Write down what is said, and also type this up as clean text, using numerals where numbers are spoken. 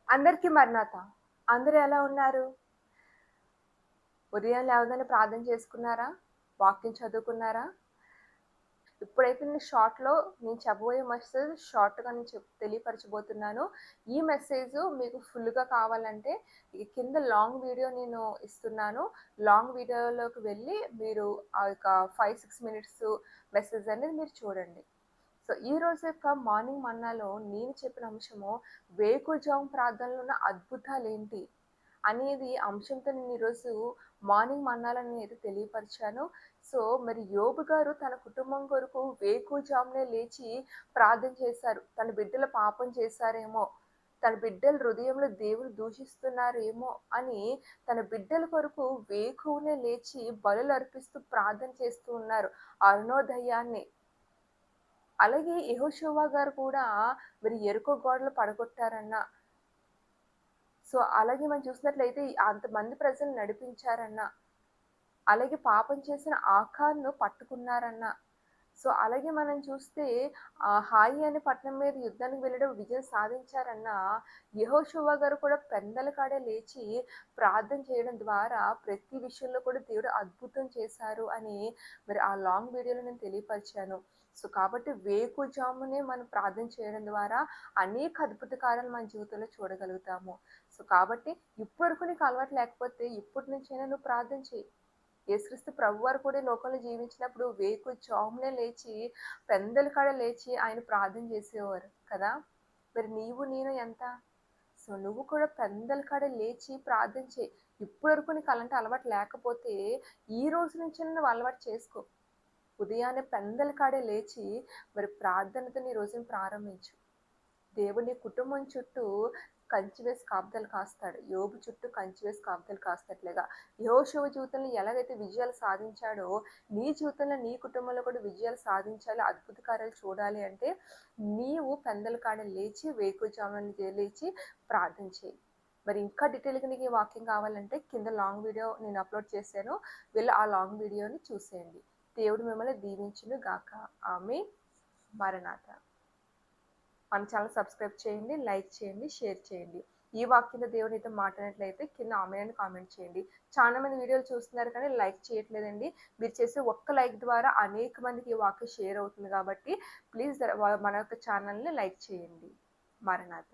అందరికీ మరణాత. అందరూ ఎలా ఉన్నారు? ఉదయం లేవగానే ప్రార్థన చేసుకున్నారా? వాక్యం చదువుకున్నారా? ఇప్పుడైతే నేను చెప్పబోయే మెసేజ్ షార్ట్‌గా తెలియపరచబోతున్నాను. ఈ మెసేజ్ మీకు ఫుల్‌గా కావాలంటే ఈ కింద లాంగ్ వీడియో నేను ఇస్తున్నాను. లాంగ్ వీడియోలోకి వెళ్ళి మీరు ఆ యొక్క 5, 6 మినిట్స్ మెసేజ్ అనేది మీరు చూడండి. సో, ఈరోజు యొక్క మార్నింగ్ మన్నాలో నేను చెప్పిన అంశము వేకువజాము ప్రార్థనలో ఉన్న అద్భుతాలేంటి? అనేది అంశంతో నేను ఈరోజు మార్నింగ్ మన్నాలో నేనైతే తెలియపరిచాను. సో, మరి యోబు గారు తన కుటుంబం కొరకు వేకువజామునే లేచి ప్రార్థన చేశారు. తన బిడ్డలు పాపం చేశారేమో, తన బిడ్డల హృదయంలో దేవుని దూషిస్తున్నారేమో అని తన బిడ్డల కొరకు వేకువనే లేచి బలులు అర్పిస్తూ ప్రార్థన చేస్తూ ఉన్నారు అరుణోదయాన్నే. అలాగే యెహోషువ గారు కూడా మరి యెరికో గోడలు పడగొట్టారన్న. సో, అలాగే మనం చూసినట్లయితే అంతమంది ప్రజలను నడిపించారన్న. అలాగే పాపం చేసిన ఆకాన్‌ను పట్టుకున్నారన్న. సో, అలాగే మనం చూస్తే హాయి అనే పట్టణం మీద యుద్ధానికి వెళ్ళడం విజయం సాధించారన్న. యెహోషువ గారు కూడా పెందల కాడే లేచి ప్రార్థన చేయడం ద్వారా ప్రతి విషయంలో కూడా దేవుడు అద్భుతం చేశారు అని మరి ఆ లాంగ్ వీడియోలో నేను తెలియపరిచాను. సో, కాబట్టి వేకువజామునే మనం ప్రార్థన చేయడం ద్వారా అనేక అద్భుత కార్యాలు మన జీవితంలో చూడగలుగుతాము. సో, కాబట్టి ఇప్పటివరకు నీకు అలవాటు లేకపోతే ఇప్పటి నుంచైనా నువ్వు ప్రార్థన చెయి. యేసుక్రీస్తు ప్రభువారు కూడా ఈ లోకంలో జీవించినప్పుడు వేకువజామునే లేచి పెందల కాడ లేచి ఆయన ప్రార్థన చేసేవారు కదా! మరి నీవు నేను ఎంత? సో, నువ్వు కూడా పెందల కాడ లేచి ప్రార్థన చెయి. ఇప్పటివరకు నీకు అలాంటి అలవాటు లేకపోతే ఈ రోజు నుంచైనా నువ్వు అలవాటు చేసుకో. ఉదయాన్నే పెందల కాడే లేచి మరి ప్రార్థనతో నీ రోజుని ప్రారంభించు. దేవుడు నీ కుటుంబం చుట్టూ కంచె వేసి కాపుదల కాస్తాడు. యోబు చుట్టూ కంచె వేసి కాపుదల కాస్తట్లుగా యెహోషువ జీవితంలో ఎలాగైతే విజయాలు సాధించాడో నీ జీవితంలో నీ కుటుంబంలో కూడా విజయాలు సాధించాలి, అద్భుత కార్యాలు చూడాలి అంటే నీవు పెందల కాడ లేచి వేకువజామున లేచి ప్రార్థన చేయి. మరి ఇంకా డీటెయిల్‌గా నీకు ఈ వాక్యం కావాలంటే కింద లాంగ్ వీడియో నేను అప్లోడ్ చేశాను. వెళ్ళి ఆ లాంగ్ వీడియోని చూసేయండి. దేవుడు మిమ్మల్ని దీవించును గాక. ఆమేన్. మరణాత. మన ఛానల్ సబ్స్క్రైబ్ చేయండి, లైక్ చేయండి, షేర్ చేయండి. ఈ వాక్యంతో దేవుడు నీతో మాట్లాడినట్లయితే కింద ఆమేన్ అని కామెంట్ చేయండి. చాలా మంది వీడియోలు చూస్తున్నారు కానీ లైక్ చేయట్లేదండి. మీరు చేసే ఒక్క లైక్ ద్వారా అనేక మందికి ఈ వాక్యం షేర్ అవుతుంది కాబట్టి ప్లీజ్ మన యొక్క ఛానల్ని లైక్ చేయండి. మరణాత.